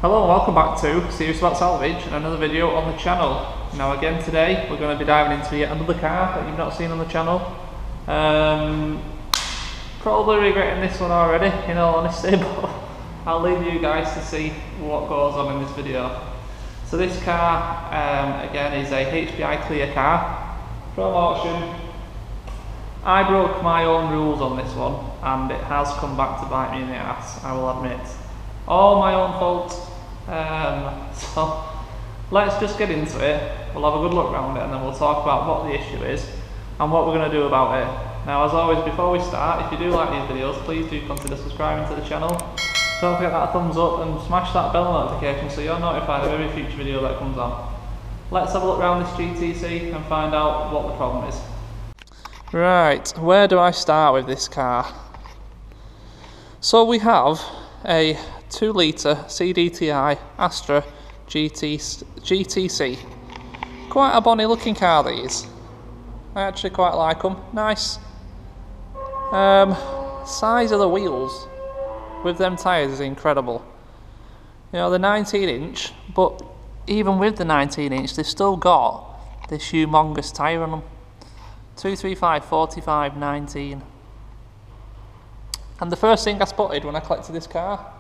Hello and welcome back to Serious About Salvage and another video on the channel. Now again today we're going to be diving into yet another car that you've not seen on the channel. Probably regretting this one already in all honesty, but I'll leave you guys to see what goes on in this video. So this car again is a HPI clear car from auction. I broke my own rules on this one and it has come back to bite me in the ass, I will admit. All my own fault. So let's just get into it. We'll have a good look around it and then we'll talk about what the issue is and what we're going to do about it. Now, as always, before we start, if you do like these videos, please do consider subscribing to the channel. Don't forget that thumbs up and smash that bell notification so you're notified of every future video that comes on. Let's have a look around this GTC and find out what the problem is. Right, where do I start with this car? So we have a 2 litre CDTI Astra GTC. Quite a bonny looking car these. I actually quite like them. Nice. Size of the wheels with them tyres is incredible. You know, they're 19 inch, but even with the 19 inch they've still got this humongous tyre on them. 235 45 19. And the first thing I spotted when I collected this car,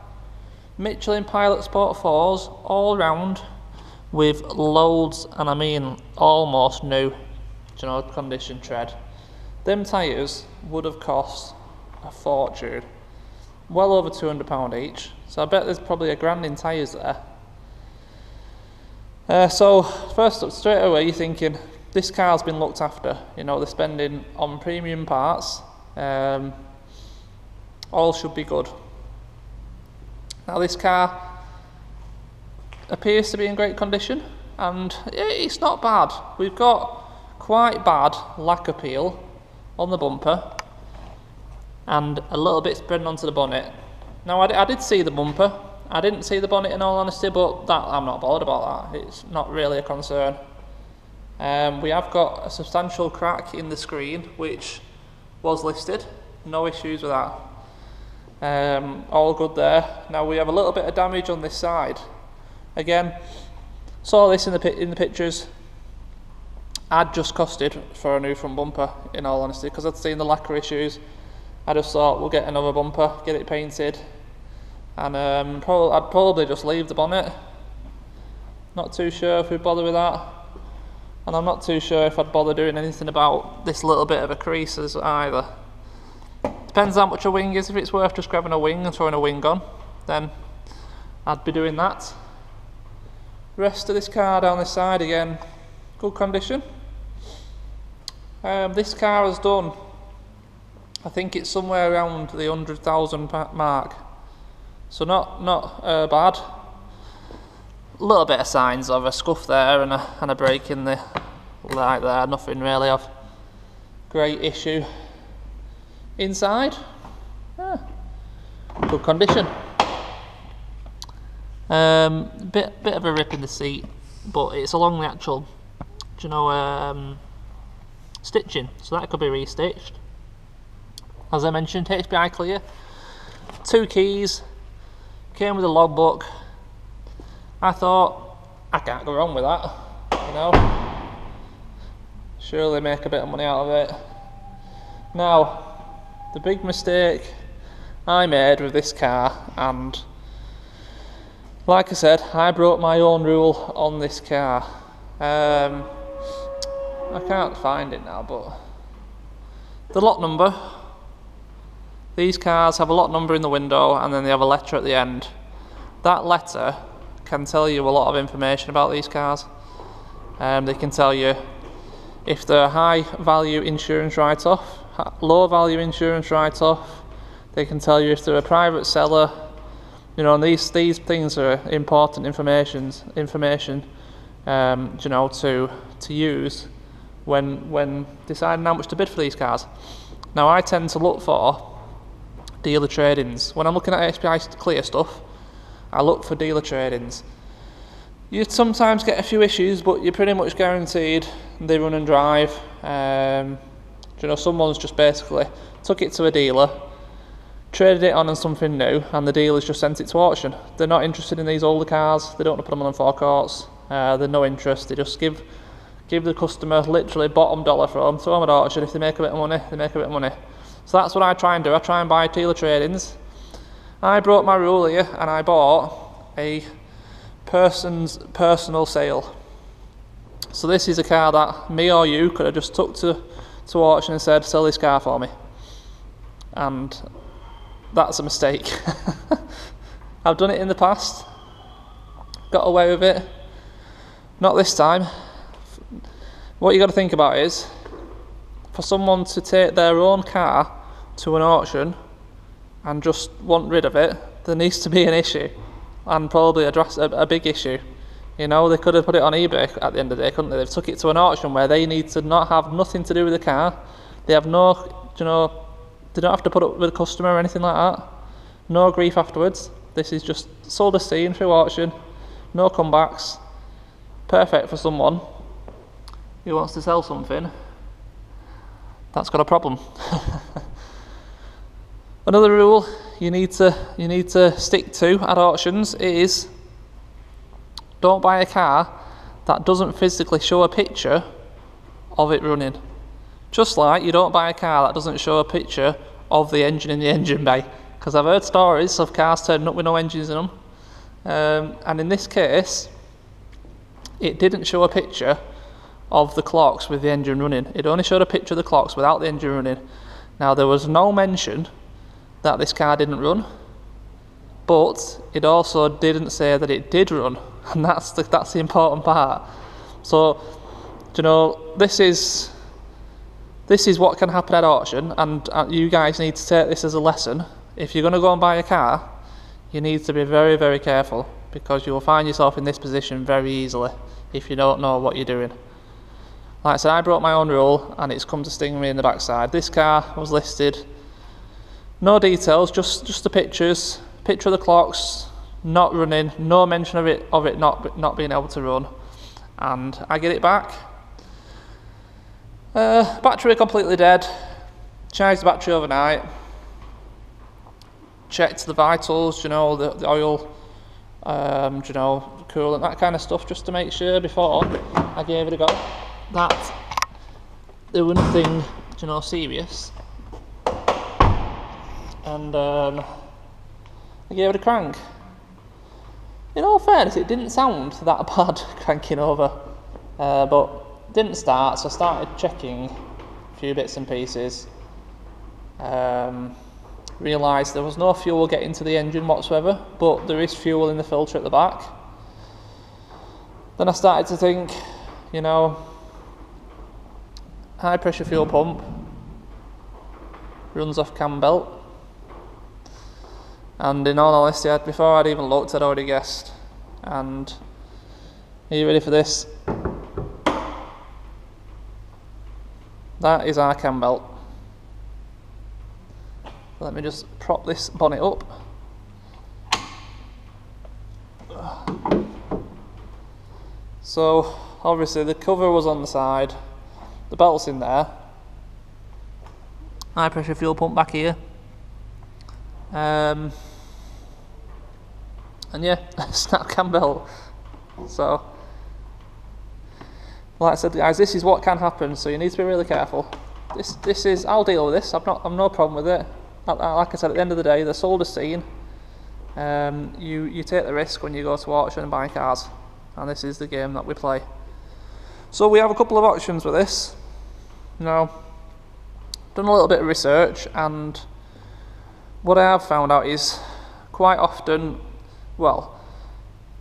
Michelin Pilot Sport 4s all round with loads, and I mean almost new, condition tread. Them tyres would have cost a fortune, well over £200 each, so I bet there's probably £1,000 in tyres there. So first up, straight away you're thinking this car's been looked after. You know, they're spending on premium parts, all should be good. Now this car appears to be in great condition and it's not bad. We've got quite bad lacquer peel on the bumper and a little bit spreading onto the bonnet. Now I did see the bumper, I didn't see the bonnet in all honesty, but that I'm not bothered about that. It's not really a concern. We have got a substantial crack in the screen which was listed, no issues with that. All good there. Now we have a little bit of damage on this side. Again, saw this in the pictures. I'd just costed for a new front bumper, in all honesty, because I'd seen the lacquer issues. I just thought we'll get another bumper, get it painted, and I'd probably just leave the bonnet. Not too sure if we'd bother with that, and I'm not too sure if I'd bother doing anything about this little bit of a crease either. Depends how much a wing is. If it's worth just grabbing a wing and throwing a wing on, then I'd be doing that. Rest of this car down this side, again, good condition. This car has done, I think it's somewhere around the 100,000 mark, so not bad. A little bit of signs of a scuff there and a break in the light there, nothing really of great issue. Inside, good condition. Bit of a rip in the seat, but it's along the actual, stitching, so that could be restitched. As I mentioned, HPI clear, 2 keys, came with a logbook. I thought, I can't go wrong with that, surely make a bit of money out of it. Now, the big mistake I made with this car, and like I said, I broke my own rule on this car. I can't find it now, but the lot number. These cars have a lot number in the window and then they have a letter at the end. That letter can tell you a lot of information about these cars. They can tell you if they're high value insurance write-off, low value insurance write-off. They can tell you if they're a private seller. And these things are important information to use when deciding how much to bid for these cars. Now I tend to look for dealer trade-ins. When I'm looking at HPI clear stuff, I look for dealer trade-ins. You sometimes get a few issues, but you're pretty much guaranteed they run and drive. Someone's just basically took it to a dealer, traded it on something new, and the dealers just sent it to auction. They're not interested in these older cars. They don't want to put them on forecourts. They're no interest. They just give the customer literally bottom dollar for them, throw them at auction. If they make a bit of money, they make a bit of money. So that's what I try and do. I try and buy dealer trade-ins. I broke my rule here, and I bought a person's personal sale. So this is a car that me or you could have just took to auction and said, sell this car for me. And that's a mistake. I've done it in the past, got away with it. Not this time. What you got to think about is, for someone to take their own car to an auction and just want rid of it, there needs to be an issue, and probably a big issue. You know, they could have put it on eBay at the end of the day, couldn't they? They've took it to an auction where they need to not have nothing to do with the car. They have no, you know, they don't have to put up with a customer or anything like that. No grief afterwards. This is just sold as seen through auction. No comebacks. Perfect for someone who wants to sell something that's got a problem. Another rule you need to stick to at auctions is, don't buy a car that doesn't physically show a picture of it running. Just like you don't buy a car that doesn't show a picture of the engine in the engine bay, because I've heard stories of cars turning up with no engines in them, and in this case it didn't show a picture of the clocks with the engine running. It only showed a picture of the clocks without the engine running. Now, there was no mention that this car didn't run, but it also didn't say that it did run, and that's the important part. So, you know, this is what can happen at auction, and you guys need to take this as a lesson. If you're going to go and buy a car, you need to be very, very careful, because you will find yourself in this position very easily if you don't know what you're doing. Like I said, I broke my own rule, and it's come to sting me in the backside. This car was listed, no details, just the pictures, picture of the clocks, not running, no mention of it not being able to run, and I get it back. Battery completely dead. Charged the battery overnight. Checked the vitals, you know, the oil, you know, coolant, that kind of stuff, just to make sure before I gave it a go that there was nothing, you know, serious. And I gave it a crank. In all fairness, it didn't sound that bad cranking over, but didn't start, so I started checking a few bits and pieces. Realised there was no fuel getting to the engine whatsoever, but there is fuel in the filter at the back. Then I started to think, you know, high pressure fuel pump, runs off cam belt, and in all honesty, before I'd even looked, I'd already guessed. And are you ready for this? That is our cam belt. Let me just prop this bonnet up. So obviously the cover was on the side, the belt's in there, high pressure fuel pump back here, and yeah, snap cam belt. So like I said, guys, this is what can happen, so you need to be really careful. This is, I'll deal with this, I've no problem with it. Like I said, at the end of the day, they're sold as seen. You take the risk when you go to auction and buy cars, and this is the game that we play. So we have a couple of options with this. Now, done a little bit of research, and what I have found out is quite often, well,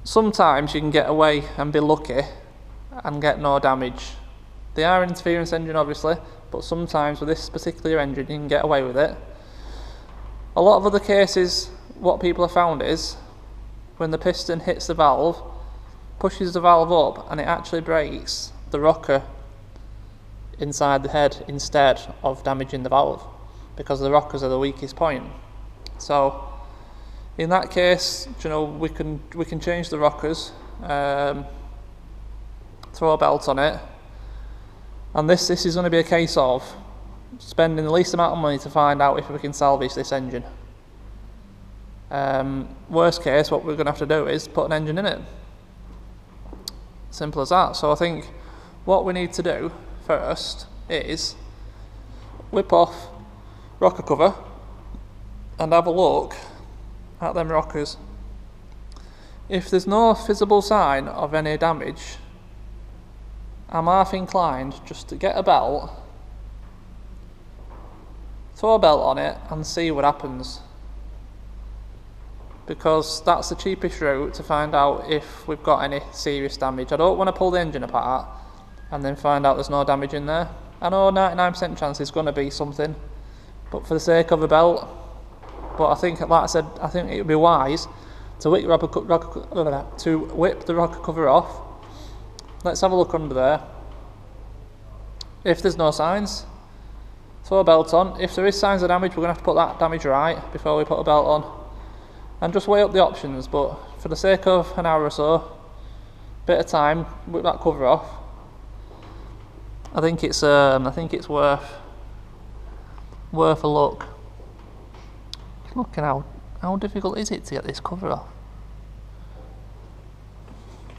sometimes you can get away and be lucky and get no damage. They are an interference engine, obviously, but sometimes with this particular engine you can get away with it. A lot of other cases, what people have found is when the piston hits the valve, pushes the valve up, and it actually breaks the rocker inside the head instead of damaging the valve, because the rockers are the weakest point. So in that case, you know, we can change the rockers, throw a belt on it, and this is going to be a case of spending the least amount of money to find out if we can salvage this engine. Worst case, what we're going to have to do is put an engine in it. Simple as that. So I think what we need to do first is whip off rocker cover and have a look at them rockers. If there's no visible sign of any damage, I'm half inclined just to get a belt, throw a belt on it and see what happens, because that's the cheapest route to find out if we've got any serious damage. I don't want to pull the engine apart and then find out there's no damage in there. I know 99% chance there's going to be something, but for the sake of a belt. But I think, like I said, I think it would be wise to whip the rocker cover off. Let's have a look under there. If there's no signs, throw a belt on. If there is signs of damage, we're going to have to put that damage right before we put a belt on. And just weigh up the options, but for the sake of an hour or so, bit of time, whip that cover off. I think it's worth a look. Look at how difficult is it to get this cover off?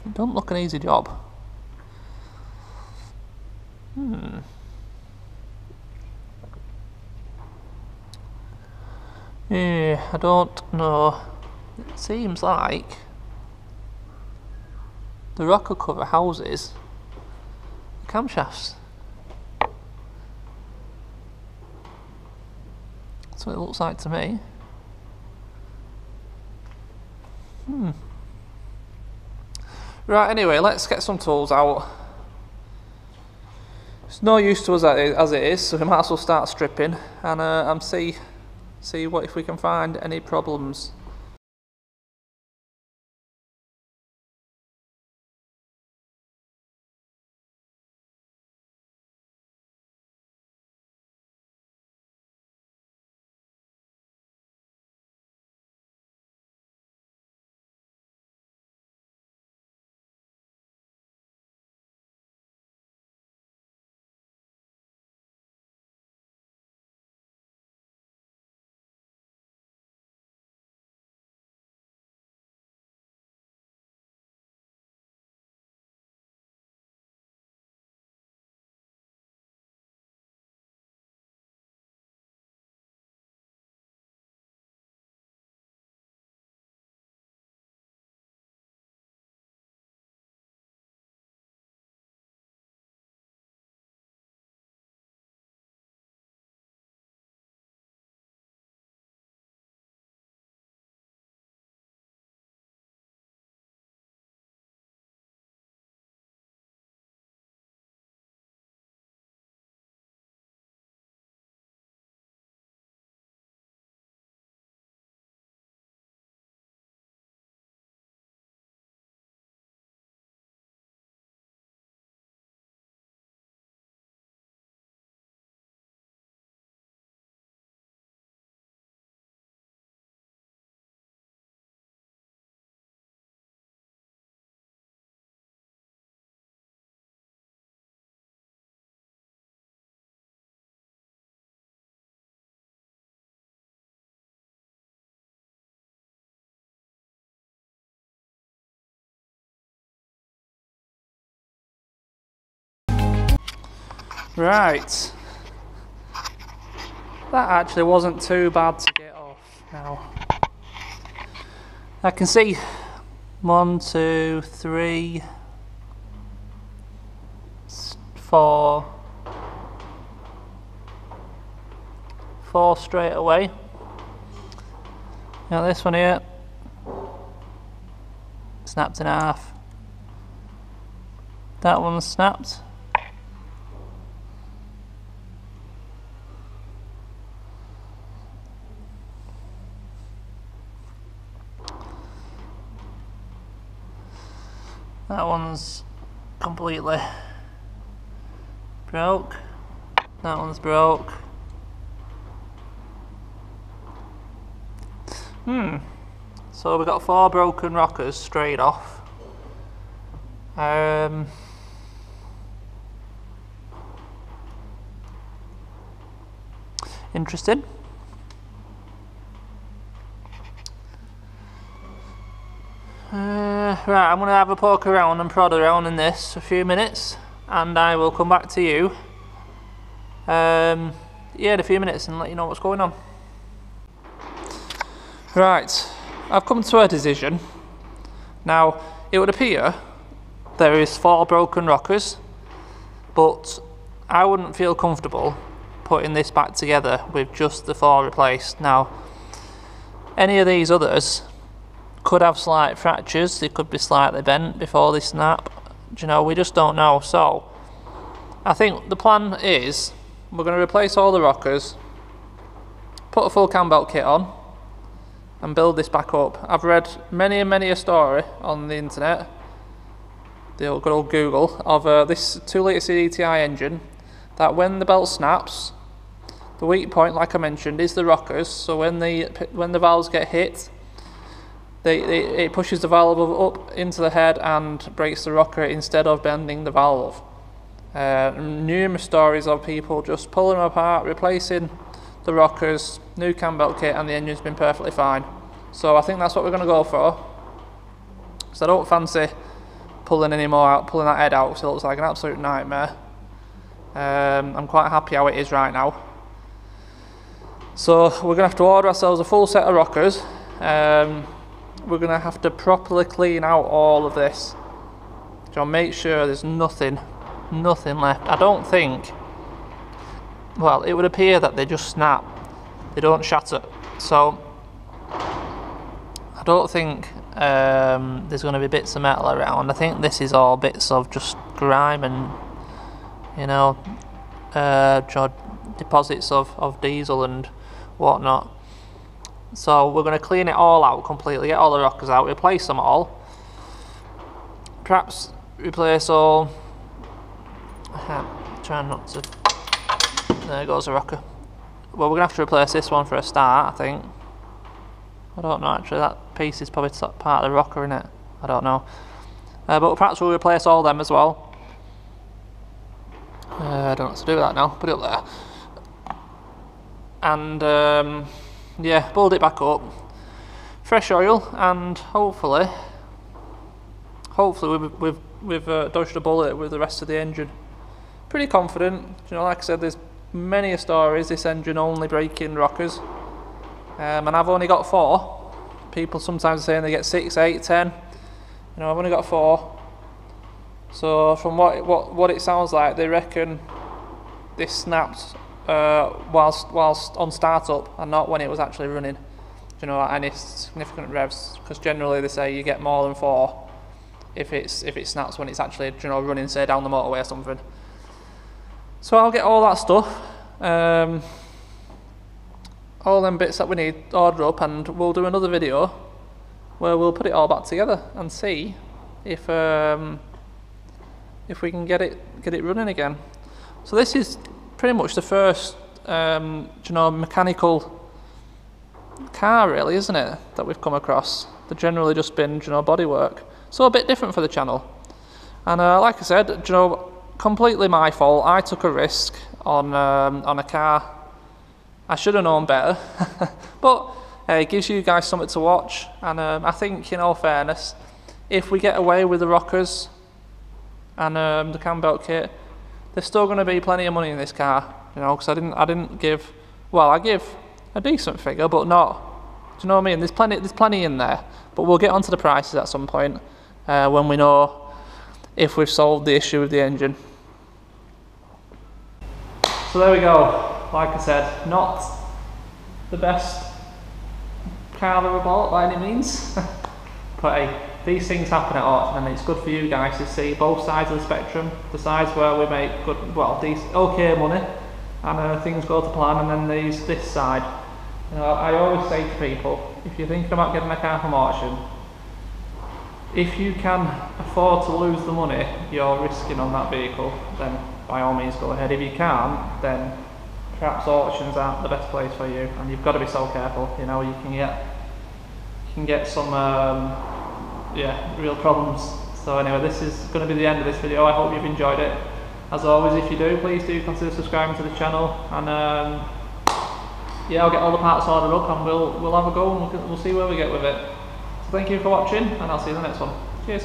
It don't look an easy job. Yeah, I don't know. It seems like the rocker cover houses the camshafts. That's what it looks like to me. Right, anyway, let's get some tools out. It's no use to us as it is, so we might as well start stripping and see what if we can find any problems. Right, that actually wasn't too bad to get off now. I can see 1, 2, 3, 4 straight away. Now this one here, snapped in half. That one's snapped. That one's completely broke. That one's broke. So we've got 4 broken rockers straight off. Interesting. Right, I'm going to have a poke around and prod around in this for a few minutes, and I will come back to you in a few minutes and let you know what's going on. Right, I've come to a decision. Now, it would appear there is 4 broken rockers, but I wouldn't feel comfortable putting this back together with just the 4 replaced. Now, any of these others could have slight fractures, they could be slightly bent before they snap. You know, we just don't know. So I think the plan is we're going to replace all the rockers, put a full cam belt kit on and build this back up. I've read many a story on the internet, the old good old Google, of this 2 litre CDTI engine, that when the belt snaps, the weak point, like I mentioned, is the rockers. So when the valves get hit, it pushes the valve up into the head and breaks the rocker instead of bending the valve. Numerous stories of people just pulling them apart, replacing the rockers, new cam belt kit, and the engine's been perfectly fine. So I think that's what we're going to go for. So I don't fancy pulling any more out, pulling that head out, because it looks like an absolute nightmare. I'm quite happy how it is right now. So we're going to have to order ourselves a full set of rockers. We're going to have to properly clean out all of this. So make sure there's nothing left. I don't think, well, it would appear that they just snap, they don't shatter. So I don't think there's going to be bits of metal around. I think this is all bits of just grime and, you know, deposits of diesel and whatnot. So we're going to clean it all out completely, get all the rockers out, replace them all. Perhaps replace all... Try not to... There goes a rocker. Well, we're going to have to replace this one for a start, I think. I don't know actually, that piece is probably part of the rocker, innit? I don't know. But perhaps we'll replace all them as well. I don't know what to do with that now, put it up there. And yeah, build it back up, fresh oil, and hopefully we've dodged a bullet with the rest of the engine. Pretty confident. You know, like I said, there's many stories this engine only breaking rockers, and I've only got 4. People sometimes are saying they get 6, 8, 10. You know, I've only got 4. So from what it sounds like, they reckon this snapped whilst on startup and not when it was actually running. You know, at any significant revs, because generally they say you get more than 4 if it snaps when it's actually, you know, running, say down the motorway or something. So I'll get all that stuff, all them bits that we need, order up, and we'll do another video where we'll put it all back together and see if we can get it running again. So this is pretty much the first you know, mechanical car really, isn't it, that we've come across. They've generally just been, you know, bodywork. So a bit different for the channel. And like I said, you know, completely my fault. I took a risk on a car I should have known better. But it gives you guys something to watch, and I think, in all fairness, if we get away with the rockers and the cam belt kit, there's still going to be plenty of money in this car, you know, because I didn't give, well, I give a decent figure, but not, do you know what I mean? There's plenty in there, but we'll get onto the prices at some point when we know if we've solved the issue with the engine. So there we go. Like I said, not the best car I've ever bought by any means, but hey, these things happen at auction, and it's good for you guys to see both sides of the spectrum. The sides where we make good, well, decent, okay money, and things go to plan, and then there's this side. You know, I always say to people, if you're thinking about getting a car from auction, if you can afford to lose the money you're risking on that vehicle, then by all means go ahead. If you can't, then perhaps auctions aren't the best place for you, and you've got to be so careful. You know, you can get some yeah, real problems. So anyway, this is going to be the end of this video. I hope you've enjoyed it. As always, if you do, please do consider subscribing to the channel, and yeah, I'll get all the parts ordered up, and we'll have a go, and we'll see where we get with it. So Thank you for watching, and I'll see you in the next one. Cheers.